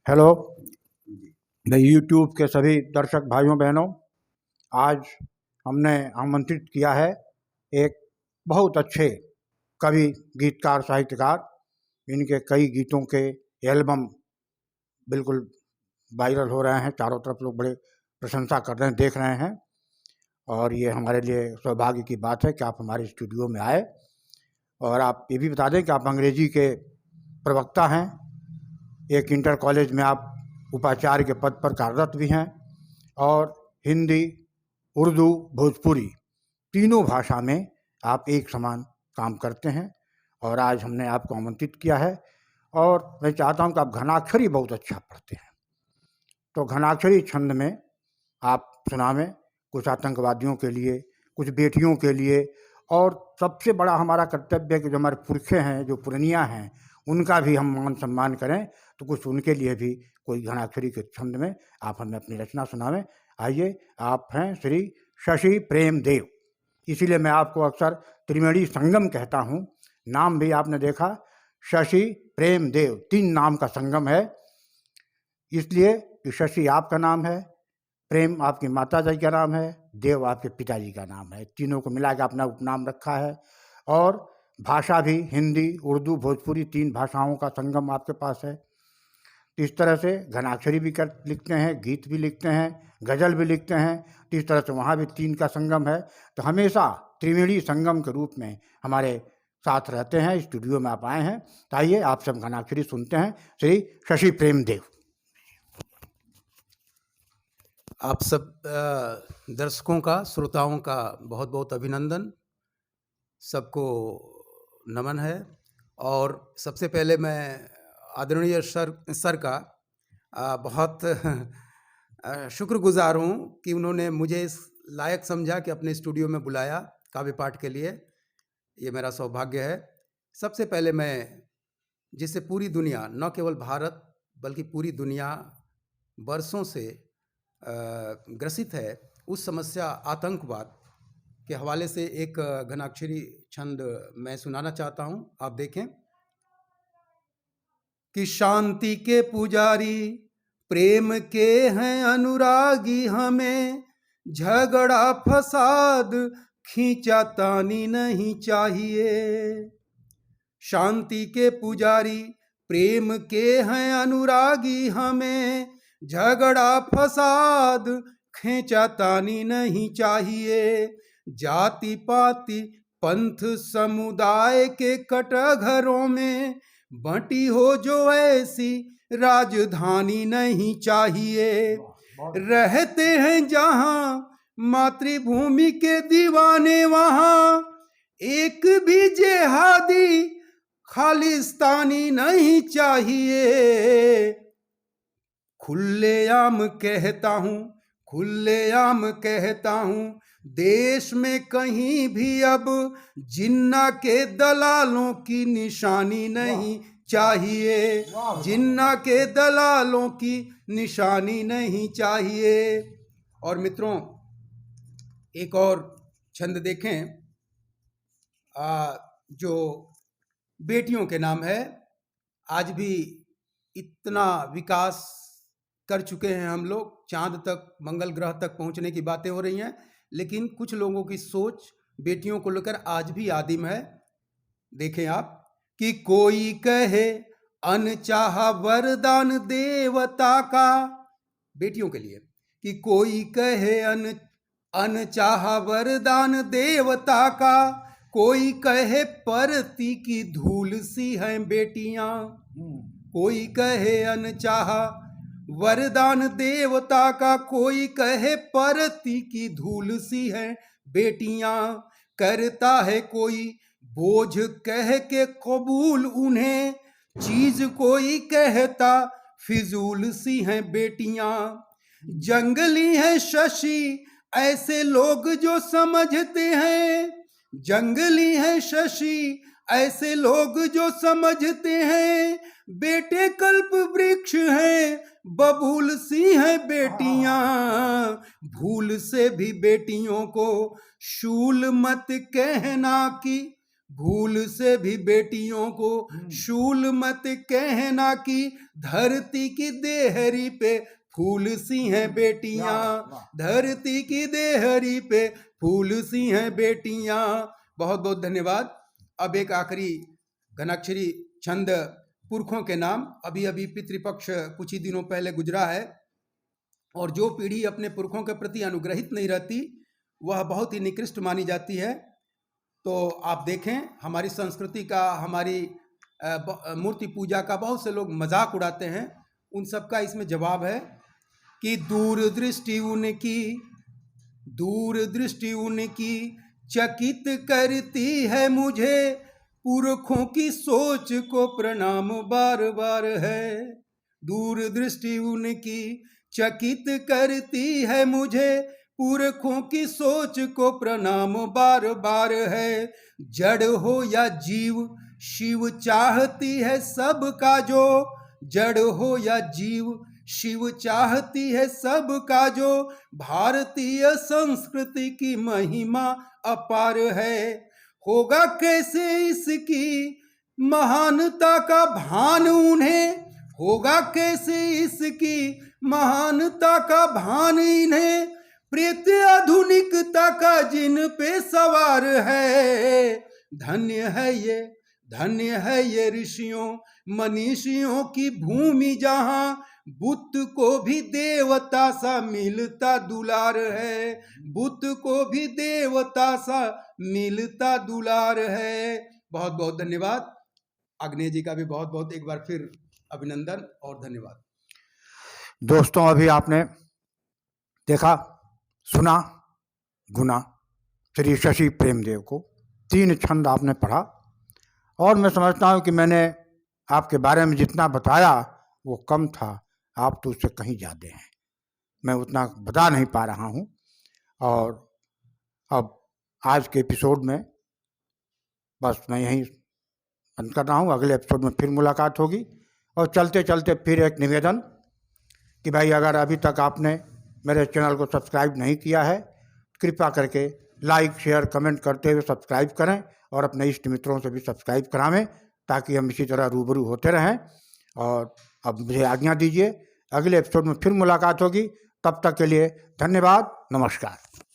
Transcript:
Hello मैं YouTube के सभी दर्शक भाइयों बहनों, आज हमने आमंत्रित किया है एक बहुत अच्छे कवि, गीतकार, साहित्यकार। इनके कई गीतों के एल्बम बिल्कुल वायरल हो रहे हैं, चारों तरफ लोग बड़े प्रशंसा कर रहे हैं, देख रहे हैं। और ये हमारे लिए सौभाग्य की बात है कि आप हमारे स्टूडियो में आए। और आप ये भी बता दें कि आप अंग्रेजी के प्रवक्ता हैं, एक इंटर कॉलेज में आप उपाचार्य के पद पर कार्यरत भी हैं, और हिंदी, उर्दू, भोजपुरी तीनों भाषा में आप एक समान काम करते हैं। और आज हमने आपको आमंत्रित किया है, और मैं चाहता हूं कि आप घनाक्षरी बहुत अच्छा पढ़ते हैं, तो घनाक्षरी छंद में आप सुनावें, कुछ आतंकवादियों के लिए, कुछ बेटियों के लिए। और सबसे बड़ा हमारा कर्तव्य है कि जो हमारे पुरखे हैं, जो पुरनिया हैं, उनका भी हम मान सम्मान करें, तो कुछ उनके लिए भी कोई घनाक्षरी के छंद में आप हमें अपनी रचना सुनावें। आइए, आप हैं श्री शशि प्रेमदेव, इसीलिए मैं आपको अक्सर त्रिवेणी संगम कहता हूँ। नाम भी आपने देखा, शशि प्रेमदेव, 3 नाम का संगम है, इसलिए कि शशि आपका नाम है, प्रेम आपकी माता जी का नाम है, देव आपके पिताजी का नाम है। तीनों को मिला के अपना उपनाम रखा है। और भाषा भी हिंदी, उर्दू, भोजपुरी 3 भाषाओं का संगम आपके पास है। इस तरह से घनाक्षरी भी कर लिखते हैं, गीत भी लिखते हैं, गज़ल भी लिखते हैं। तो इस तरह से वहाँ भी 3 का संगम है। तो हमेशा त्रिवेणी संगम के रूप में हमारे साथ रहते हैं। स्टूडियो में आप आए हैं, तो आइए आप सब घनाक्षरी सुनते हैं, श्री शशि प्रेमदेव। आप सब दर्शकों का, श्रोताओं का बहुत बहुत अभिनंदन, सबको नमन है। और सबसे पहले मैं आदरणीय सर का बहुत शुक्रगुजार हूँ कि उन्होंने मुझे इस लायक समझा कि अपने स्टूडियो में बुलाया काव्य पाठ के लिए। ये मेरा सौभाग्य है। सबसे पहले मैं, जिससे पूरी दुनिया, न केवल भारत बल्कि पूरी दुनिया वर्षों से ग्रसित है, उस समस्या आतंकवाद के हवाले से एक घनाक्षरी छंद मैं सुनाना चाहता हूं। आप देखें कि शांति के पुजारी, प्रेम के हैं अनुरागी, हमें झगड़ा फसाद खींचातानी नहीं चाहिए। शांति के पुजारी, प्रेम के हैं अनुरागी, हमें झगड़ा फसाद खींचातानी नहीं चाहिए। जाति पाति पंथ समुदाय के कटघरों में बंटी हो जो ऐसी राजधानी नहीं चाहिए। रहते हैं जहां मातृभूमि के दीवाने, वहां एक भी जेहादी खालिस्तानी नहीं चाहिए। खुलेआम कहता हूं, खुलेआम कहता हूं, देश में कहीं भी अब जिन्ना के दलालों की निशानी नहीं चाहिए। जिन्ना के दलालों की निशानी नहीं चाहिए। और मित्रों, एक और छंद देखें, जो बेटियों के नाम है। आज भी इतना विकास कर चुके हैं हम लोग, चांद तक, मंगल ग्रह तक पहुंचने की बातें हो रही हैं, लेकिन कुछ लोगों की सोच बेटियों को लेकर आज भी आदिम है। देखें आप कि कोई कहे अनचाहा वरदान देवता का, बेटियों के लिए, कि कोई कहे अनचाहा वरदान देवता का, कोई कहे परती की धूल सी हैं बेटियां। कोई कहे अनचाहा वरदान देवता का, कोई कहे परती की धूल सी हैं बेटियां। करता है कोई बोझ कह के कबूल उन्हें, चीज कोई कहता फिजूल सी हैं बेटियां। जंगली है शशि ऐसे लोग जो समझते हैं, जंगली है शशि ऐसे लोग जो समझते हैं, बेटे कल्प वृक्ष हैं बबूल सी हैं बेटियां। भूल से भी बेटियों को शूल मत कहना कि भूल से भी बेटियों को शूल मत कहना कि धरती की देहरी पे फूल सी हैं बेटियां, धरती की देहरी पे फूल सी हैं बेटियां। बहुत बहुत धन्यवाद। अब एक आखिरी घनाक्षरी छंद पुरखों के नाम। अभी अभी पितृपक्ष कुछ ही दिनों पहले गुजरा है, और जो पीढ़ी अपने पुरखों के प्रति अनुग्रहित नहीं रहती वह बहुत ही निकृष्ट मानी जाती है। तो आप देखें, हमारी संस्कृति का, हमारी मूर्ति पूजा का बहुत से लोग मजाक उड़ाते हैं। उन सब का इसमें जवाब है कि दूरदृष्टि उनकी चकित करती है मुझे, पुरखों की सोच को प्रणाम बार बार है। दूरदृष्टि उनकी चकित करती है मुझे, पुरखों की सोच को प्रणाम बार बार है। जड़ हो या जीव शिव चाहती है सबका जो, जड़ हो या जीव शिव चाहती है सबका जो, भारतीय संस्कृति की महिमा अपार है। होगा कैसे इसकी महानता का भान उन्हें, होगा कैसे इसकी महानता का भान इन्हें, प्रेत आधुनिकता का जिन पे सवार है। धन्य है ये ऋषियों मनीषियों की भूमि, जहां बुद्ध को भी देवता सा मिलता दुलार है, बुद्ध को भी देवता सा मिलता दुलार है। बहुत बहुत धन्यवाद। अग्नेय जी का भी बहुत बहुत एक बार फिर अभिनंदन और धन्यवाद। दोस्तों, अभी आपने देखा, सुना, गुना श्री शशि प्रेमदेव को। 3 छंद आपने पढ़ा, और मैं समझता हूँ कि मैंने आपके बारे में जितना बताया वो कम था। आप तो उससे कहीं ज़्यादा हैं, मैं उतना बता नहीं पा रहा हूँ। और अब आज के एपिसोड में बस मैं यहीं बंद कर रहा हूँ। अगले एपिसोड में फिर मुलाकात होगी। और चलते चलते फिर एक निवेदन कि भाई, अगर अभी तक आपने मेरे चैनल को सब्सक्राइब नहीं किया है, कृपया करके लाइक शेयर कमेंट करते हुए सब्सक्राइब करें, और अपने इष्ट मित्रों से भी सब्सक्राइब करावें, ताकि हम इसी तरह रूबरू होते रहें। और अब मुझे आज्ञा दीजिए, अगले एपिसोड में फिर मुलाकात होगी। तब तक के लिए धन्यवाद, नमस्कार।